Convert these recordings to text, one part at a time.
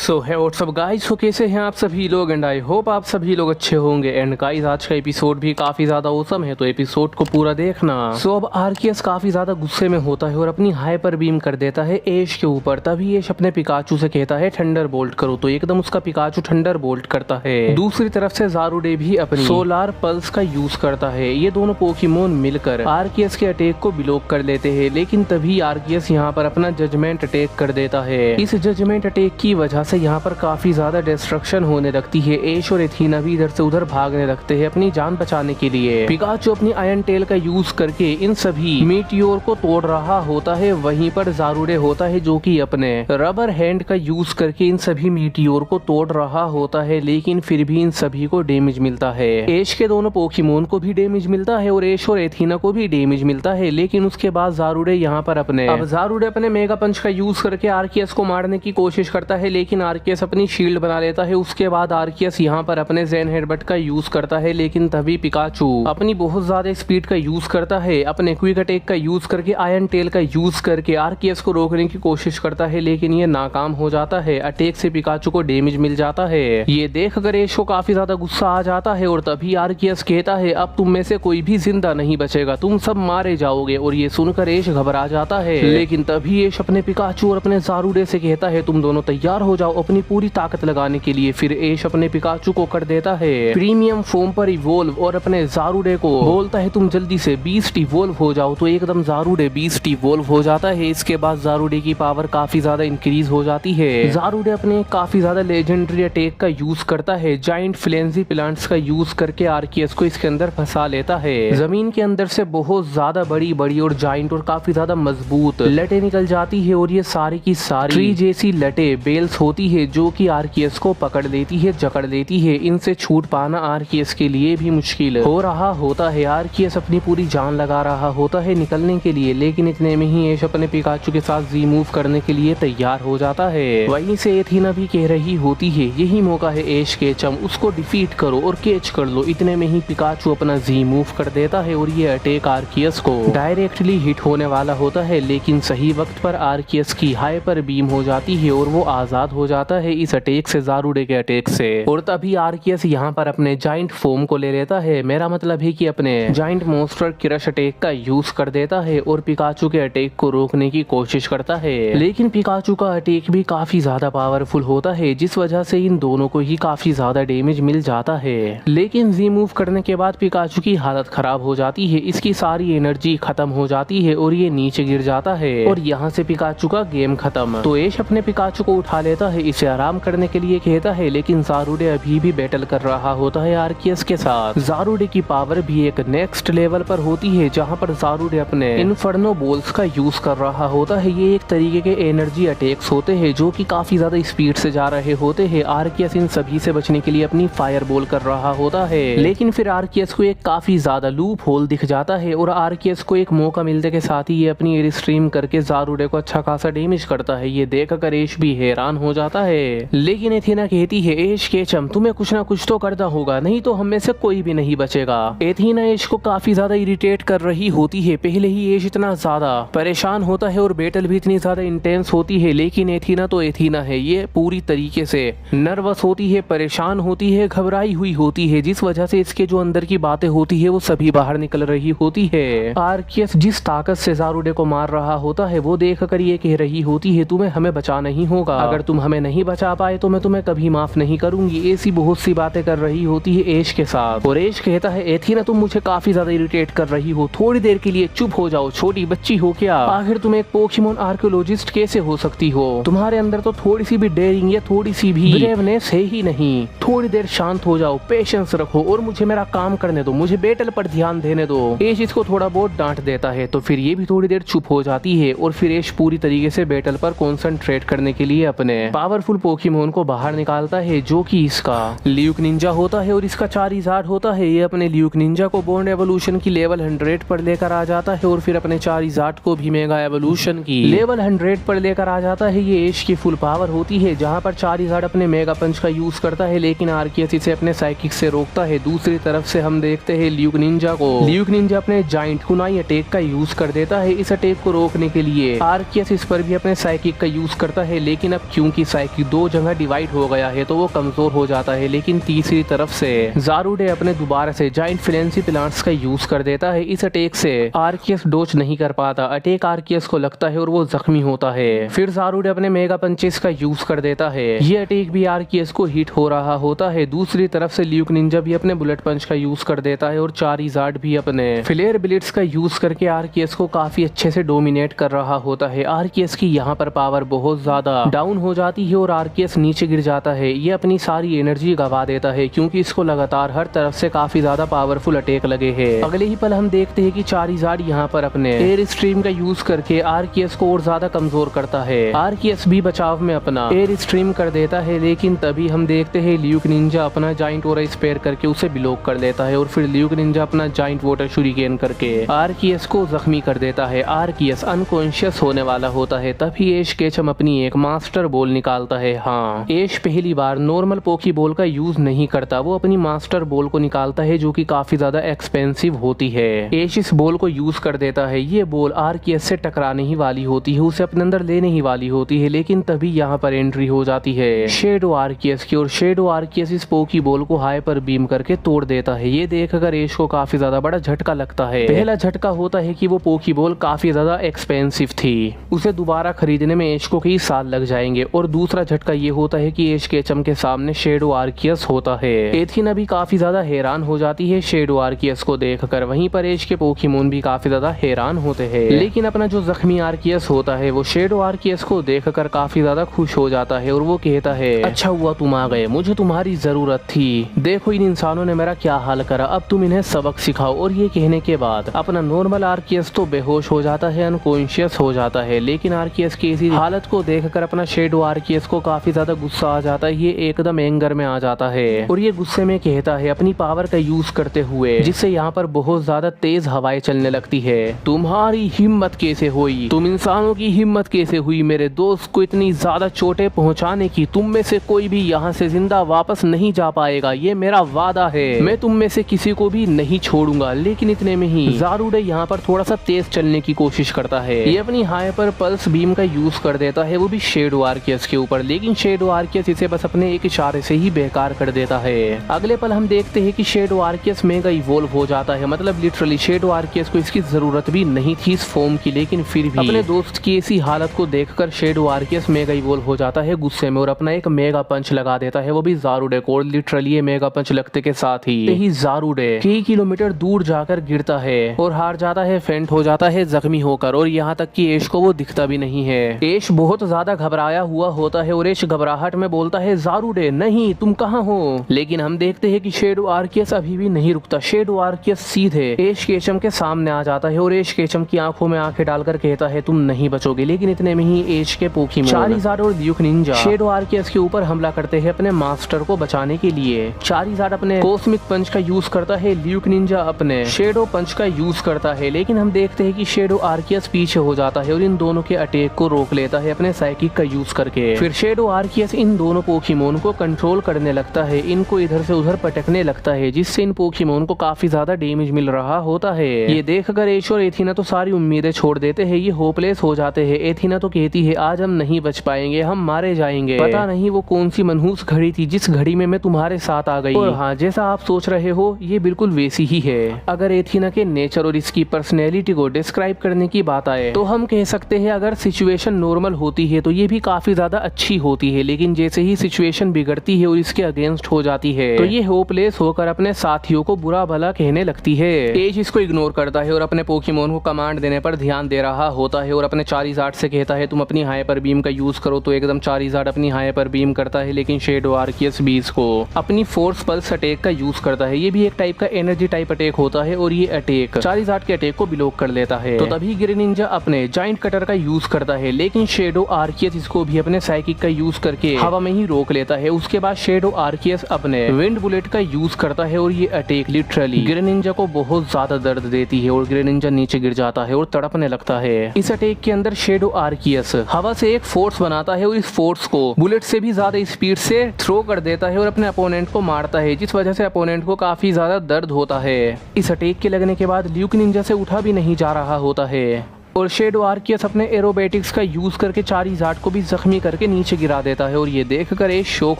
सो है WhatsApp guys, सो कैसे हैं आप सभी लोग एंड आई होप आप सभी लोग अच्छे होंगे। एंड गाइस आज का एपिसोड भी काफी ज्यादा औसम है, तो एपिसोड को पूरा देखना। सो अब आर्कियस काफी ज्यादा गुस्से में होता है और अपनी हाइपर बीम कर देता है ऐश के ऊपर। तभी ऐश अपने पिकाचू से कहता है थंडर बोल्ट करो, तो एकदम उसका पिकाचू थंडर बोल्ट करता है। दूसरी तरफ से ज़ारुडे भी अपनी सोलार पल्स का यूज करता है। ये दोनों पोकेमोन मिलकर आर्कियस के अटैक को ब्लॉक कर लेते हैं, लेकिन तभी आर्कियस यहाँ पर अपना जजमेंट अटैक कर देता है। इस जजमेंट अटैक की वजह से यहाँ पर काफी ज्यादा डिस्ट्रक्शन होने लगती है। ऐश और एथीना भी इधर से उधर भागने लगते हैं अपनी जान बचाने के लिए। पिकाचू अपनी आयरन टेल का यूज करके इन सभी मीटियोर को तोड़ रहा होता है। वहीं पर ज़ारुडे होता है जो कि अपने रबर हैंड का यूज करके इन सभी मीटियोर को तोड़ रहा होता है, लेकिन फिर भी इन सभी को डैमेज मिलता है। ऐश के दोनों पोकेमोन को भी डैमेज मिलता है और ऐश और एथीना को भी डैमेज मिलता है, लेकिन उसके बाद ज़ारुडे यहाँ पर ज़ारुडे अपने मेगा पंच का यूज करके आर्कियस को मारने की कोशिश करता है, लेकिन आर्कियस अपनी शील्ड बना लेता है। उसके बाद आर्कियस यहाँ पर अपने ज़ेन हेडबट का यूज करता है, लेकिन तभी पिकाचू अपनी बहुत ज्यादा स्पीड का यूज करता है। अपने क्विक अटैक का यूज करके आयरन टेल का यूज करके आर्कियस को रोकने की कोशिश करता है, लेकिन ये नाकाम हो जाता है। अटैक से पिकाचू को डैमेज मिल जाता है। ये देख कर ऐश को काफी ज्यादा गुस्सा आ जाता है और तभी आर्कियस कहता है अब तुम में से कोई भी जिंदा नहीं बचेगा, तुम सब मारे जाओगे। और ये सुनकर ऐश घबरा जाता है, लेकिन तभी ऐश अपने पिकाचू और अपने ज़ारुडे से कहता है तुम दोनों तैयार हो जाओ अपनी पूरी ताकत लगाने के लिए। फिर ऐश अपने पिकाचू को कर देता है प्रीमियम फॉर्म पर इवोल्व और अपने ज़ारुडे को बोलता है तुम जल्दी से बीस्ट इवोल्व हो जाओ। तो एकदम ज़ारुडे बीस्ट इवोल्व हो जाता है। इसके बाद ज़ारुडे की पावर काफी ज्यादा इंक्रीज हो जाती है। ज़ारुडे अपने काफी ज्यादा लेजेंडरी अटैक का यूज करता है। जाइंट फ्लेंजी प्लांट्स का यूज करके आर्कियस को इसके अंदर फंसा लेता है। जमीन के अंदर से बहुत ज्यादा बड़ी बड़ी और जाइंट और काफी ज्यादा मजबूत लटे निकल जाती है और ये सारी की सारी ट्री जैसी लटे बेल्स होती है जो कि आर्कियस को पकड़ लेती है, जकड़ लेती है। इनसे छूट पाना आर्कियस के लिए भी मुश्किल हो रहा होता है। आर्कियस अपनी पूरी जान लगा रहा होता है निकलने के लिए, लेकिन इतने में ही ऐश अपने पिकाचू के साथ जी मूव करने के लिए तैयार हो जाता है। वहीं से एथीना भी कह रही होती है यही मौका है ऐश के चम, उसको डिफीट करो और कैच कर लो। इतने में ही पिकाचू अपना जी मूव कर देता है और ये अटैक आर्कियस को डायरेक्टली हिट होने वाला होता है, लेकिन सही वक्त पर आर्कियस की हाइपर बीम हो जाती है और वो आजाद हो जाता है इस अटैक से, ज़ारुडे के अटैक से। और तभी आर्कियस यहाँ पर अपने जाइंट फॉर्म को ले लेता है। मेरा मतलब है कि अपने जाइंट मॉन्स्टर क्रश अटैक का यूज कर देता है और पिकाचू के अटैक को रोकने की कोशिश करता है, लेकिन पिकाचू का अटैक भी काफी ज्यादा पावरफुल होता है, जिस वजह से इन दोनों को ही काफी ज्यादा डैमेज मिल जाता है। लेकिन जी मूव करने के बाद पिकाचू की हालत खराब हो जाती है, इसकी सारी एनर्जी खत्म हो जाती है और ये नीचे गिर जाता है और यहाँ से पिकाचू का गेम खत्म। तो ऐश अपने पिकाचू को उठा लेता है, इसे आराम करने के लिए कहता है, लेकिन ज़ारुडे अभी भी बैटल कर रहा होता है आर्कियस के साथ। ज़ारुडे की पावर भी एक नेक्स्ट लेवल पर होती है, जहाँ पर ज़ारुडे अपने इन्फर्नो बॉल्स का यूज कर रहा होता है। ये एक तरीके के एनर्जी अटैक्स होते हैं जो कि काफी ज्यादा स्पीड से जा रहे होते हैं। आर्कियस इन सभी से बचने के लिए अपनी फायर बॉल कर रहा होता है, लेकिन फिर आर्कियस को एक काफी ज्यादा लूप होल दिख जाता है और आर्कियस को एक मौका मिलने के साथ ही ये अपनी एयर स्ट्रीम करके ज़ारुडे को अच्छा खासा डैमेज करता है। ये देख कर ऐश भी हैरान हो जाता है, लेकिन एथीना कहती है ऐश के चम तुम्हें कुछ ना कुछ तो करना होगा, नहीं तो हम में से कोई भी नहीं बचेगा। एथीना ऐश को काफी ज्यादा इरिटेट कर रही होती है। पहले ही ऐश इतना ज्यादा परेशान होता है और बैटल भी इतनी ज्यादा इंटेंस होती है, लेकिन एथीना तो एथीना है, ये पूरी तरीके से नर्वस होती है, परेशान होती है, घबराई हुई होती है, जिस वजह से इसके जो अंदर की बातें होती है वो सभी बाहर निकल रही होती है। आर्कियस जिस ताकत से ज़ारुडे को मार रहा होता है वो देख कर ये कह रही होती है तुम्हें हमें बचाना ही होगा, अगर तुम हमें नहीं बचा पाए तो मैं तुम्हें कभी माफ नहीं करूंगी। ऐसी बहुत सी बातें कर रही होती है ऐश के साथ और ऐश कहता है एथीना तुम मुझे काफी ज्यादा इरिटेट कर रही हो, थोड़ी देर के लिए चुप हो जाओ, छोटी बच्ची हो क्या? आखिर तुम एक पोकेमोन आर्कियोलॉजिस्ट कैसे हो सकती हो? तुम्हारे अंदर तो थोड़ी सी भी डेयरिंग या थोड़ी सी भी ब्रेवनेस है ही नहीं। थोड़ी देर शांत हो जाओ, पेशेंस रखो और मुझे मेरा काम करने दो, मुझे बैटल पर ध्यान देने दो। ऐश इसको थोड़ा बहुत डांट देता है, तो फिर ये भी थोड़ी देर चुप हो जाती है और फिर ऐश पूरी तरीके से बैटल पर कॉन्सेंट्रेट करने के लिए अपने पावरफुल पोकेमोन को बाहर निकालता है, जो कि इसका ल्यूक निंजा होता है और इसका चारिज़ार्ड होता है। ये अपने ल्यूक निंजा को बॉन्ड एवोल्यूशन की लेवल 100 पर लेकर आ जाता है और फिर अपने चारिज़ार्ड को भी मेगा एवोल्यूशन की लेवल 100 पर लेकर आ जाता है। ये ऐश की फुल पावर होती है, जहाँ पर चारिज़ार्ड अपने मेगा पंच का यूज करता है, लेकिन आर्कियस इसे अपने साइकिक से रोकता है। दूसरी तरफ से हम देखते हैं ल्यूक निंजा को। ल्यूक निंजा अपने जाइंट कुनाई अटैक का यूज कर देता है। इस अटैक को रोकने के लिए आर्कियस इस पर भी अपने साइकिक का यूज करता है, लेकिन अब क्योंकि साइकिक दो जगह डिवाइड हो गया है तो वो कमजोर हो जाता है, लेकिन तीसरी तरफ से ज़ारुडे अपने दोबारा से जाइंट फ्लेंसी प्लांट्स का यूज कर देता है। इस अटैक से आर्कियस डोज नहीं कर पाता, अटैक आर्कियस को लगता है और वो जख्मी होता है। फिर ज़ारुडे अपने मेगा पंचेस का यूज कर देता है, ये अटैक भी आर्कियस को हिट हो रहा होता है। दूसरी तरफ से ल्यूक निंजा भी अपने बुलेट पंच का यूज कर देता है और चारिज़ार्ड भी अपने फ्लेयर ब्लिट्स का यूज करके आर्कियस को काफी अच्छे से डोमिनेट कर रहा होता है। आर्कियस की यहाँ पर पावर बहुत ज्यादा डाउन हो जाती है और आर्कियस नीचे गिर जाता है। ये अपनी सारी एनर्जी गवा देता है क्योंकि इसको लगातार हर तरफ से काफी ज्यादा पावरफुल अटैक लगे हैं। अगले ही पल हम देखते हैं कि चारिज़ार्ड यहाँ पर अपने एयर स्ट्रीम का यूज करके आर्कियस को और ज्यादा कमजोर करता है। आर्कियस भी बचाव में अपना एयर स्ट्रीम कर देता है, लेकिन तभी हम देखते हैं ल्यूक निंजा अपना जाइंट ओरा स्पेयर करके उसे ब्लॉक कर देता है और फिर ल्यूक निंजा अपना जाइंट वाटर शूरिकेन करके आर्कियस को जख्मी कर देता है। आर्कियस अनकॉन्शियस होने वाला होता है, तभी एश केचम अपनी एक मास्टर बॉल निकालता है। हाँ, एश पहली बार नॉर्मल पोकी बॉल का यूज नहीं करता, वो अपनी मास्टर बॉल को निकालता है जो कि काफी ज्यादा एक्सपेंसिव होती है। एश इस बॉल को यूज कर देता है, ये बॉल आर्कियस से टकराने ही वाली होती है, उसे अपने अंदर लेने ही वाली होती है, लेकिन तभी यहाँ पर एंट्री हो जाती है शेडो आर्कियस की और शेडो आर्कियस इस पोकी बॉल को हाइपर बीम करके तोड़ देता है। ये देखकर एश को काफी ज्यादा बड़ा झटका लगता है। पहला झटका होता है कि वो पोकी बॉल काफी ज्यादा एक्सपेंसिव थी, उसे दोबारा खरीदने में एश को कई साल लग जाएंगे, और दूसरा झटका ये होता है कि एश केचम के सामने शेडो आर्कियस होता है। एथीना भी काफी ज्यादा हैरान हो जाती है शेडो आर्कियस को देखकर, वहीं पर एश के पोकेमोन भी काफी ज्यादा हैरान होते हैं, लेकिन अपना जो जख्मी आर्कियस होता है वो शेडो आर्कियस को देखकर काफी ज्यादा खुश हो जाता है और वो कहता है, अच्छा हुआ तुम आ गए, मुझे तुम्हारी जरूरत थी, देखो इन इंसानों ने मेरा क्या हाल करा, अब तुम इन्हें सबक सिखाओ। और ये कहने के बाद अपना नॉर्मल आर्कियस तो बेहोश हो जाता है, अनकॉन्शियस हो जाता है, लेकिन आर्कियस की इसी हालत को देखकर अपना शेडो आर्कियस को काफी ज्यादा गुस्सा आ जाता है। ये एकदम एंगर में आ जाता है और ये गुस्से में कहता है अपनी पावर का यूज करते हुए, जिससे यहाँ पर बहुत ज्यादा तेज हवाएं चलने लगती है, तुम्हारी हिम्मत कैसे हुई, तुम इंसानों की हिम्मत कैसे हुई मेरे दोस्त को इतनी ज्यादा चोटें पहुंचाने की, तुम में से कोई भी यहाँ से जिंदा वापस नहीं जा पाएगा, ये मेरा वादा है, मैं तुम में से किसी को भी नहीं छोड़ूंगा। लेकिन इतने में ही ज़ारुडे यहाँ पर थोड़ा सा तेज चलने की कोशिश करता है, ये अपनी हाइपर पल्स बीम का यूज कर देता है, वो भी शेडो आर्कियस के ऊपर, लेकिन शेडो आर्कियस इसे बस अपने एक इशारे से ही बेकार कर देता है। अगले पल हम देखते हैं कि शेडो आर्कियस मेगा इवॉल्व हो जाता है, मतलब लिटरली शेडो आर्कियस को इसकी जरूरत भी नहीं थी इस फॉर्म की, लेकिन फिर भी अपने दोस्त की ऐसी हालत को देखकर शेडो आर्कियस मेगा इवॉल्व हो जाता है गुस्से में और अपना एक मेगा पंच लगा देता है, वो भी ज़ारुडे को। लिटरली ये मेगा पंच लगते के साथ ही ज़ारुडे कई किलोमीटर दूर जाकर गिरता है और हार जाता है, फेंट हो जाता है जख्मी होकर, और यहाँ तक कि एश को वो दिखता भी नहीं है। एश बहुत ज्यादा घबराया हुआ होता है और एश घबराहट में बोलता है, ज़ारुडे नहीं, तुम कहाँ हो। लेकिन हम देखते हैं कि शेडो आर्कियस अभी भी नहीं रुकता, शेडो आर्कियस सीधे एश केचम के सामने आ जाता है और एश केचम की आंखों में आंखें डालकर कहता है, तुम नहीं बचोगे। लेकिन इतने में ही एश के पोकेमोन चारिज़ार्ड और ल्यूक निंजा शेडो आर्कियस के ऊपर हमला करते हैं अपने मास्टर को बचाने के लिए। चारिज़ार्ड अपने कॉस्मिक पंच का यूज करता है, ल्यूक निंजा अपने शेडो पंच का यूज करता है, लेकिन हम देखते हैं कि शेडो आर्कियस पीछे हो जाता है और इन दोनों के अटैक को रोक लेता है अपने साइकिक का यूज करके। फिर शेडो आर्कियस इन दोनों पोकेमोन को कंट्रोल करने लगता है, इनको इधर से उधर पटकने लगता है, जिससे इन पोकेमोन को काफी ज्यादा डैमेज मिल रहा होता है। ये देखकर एश और एथीना तो सारी उम्मीदें छोड़ देते हैं, ये होपलेस हो जाते हैं। एथीना तो कहती है, आज हम नहीं बच पाएंगे, हम मारे जाएंगे, पता नहीं वो कौन सी मनहूस घड़ी थी जिस घड़ी में मैं तुम्हारे साथ आ गई। और हाँ, जैसा आप सोच रहे हो ये बिल्कुल वैसी ही है। अगर एथीना के नेचर और इसकी पर्सनैलिटी को डिस्क्राइब करने की बात आए तो हम कह सकते हैं, अगर सिचुएशन नॉर्मल होती है तो ये भी काफी ज्यादा अच्छी होती है, लेकिन जैसे ही सिचुएशन बिगड़ती है और इसके अगेंस्ट हो जाती है तो ये होपलेस होकर अपने साथियों को बुरा भला कहने लगती है। एज इसको इग्नोर करता है और अपने पोकेमोन को कमांड देने पर ध्यान दे रहा होता है और अपने चारिज़ार्ड से कहता है, तुम अपनी हाइपर बीम का यूज करो, तो एकदम चारिज़ार्ड अपनी हाइपर बीम करता है, लेकिन शेडो आर्कियस भी इसको अपनी फोर्स पल्स अटैक का यूज करता है। ये भी एक टाइप का एनर्जी टाइप अटैक होता है और ये अटैक चारिज़ार्ड के अटैक को ब्लॉक कर लेता है। तो तभी ग्रेनिंजा अपने जाइंट कटर का यूज करता है, लेकिन शेडो आर्कियस इसको भी अपने साइकिक का यूज करके हवा में ही रोक लेता है। उसके बाद शेडो आर्कियस अपने विंड बुलेट का यूज करता है और ये अटैक लिटरली ग्रेनिंजा को बहुत ज्यादा दर्द देती है और ग्रेनिंजा नीचे गिर जाता है और तड़पने लगता है। इस अटैक के अंदर शेडो आर्कियस हवा से एक फोर्स बनाता है और इस फोर्स को बुलेट से भी ज्यादा स्पीड से थ्रो कर देता है और अपने अपोनेंट को मारता है, जिस वजह से अपोनेंट को काफी ज्यादा दर्द होता है। इस अटैक के लगने के बाद ल्यूक निंजा से उठा भी नहीं जा रहा होता है। और शेडो आर्कियस अपने एरोबेटिक्स का यूज करके चारिज़ार्ड को भी जख्मी करके नीचे गिरा देता है और ये देखकर ऐश शॉक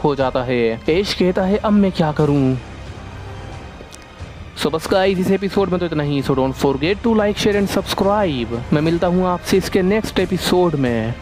हो जाता है। ऐश कहता है अब मैं क्या करूं। सो बस गाइस इस एपिसोड में तो इतना ही। So don't forget to like share and subscribe. मैं मिलता हूँ आपसे इसके नेक्स्ट एपिसोड में।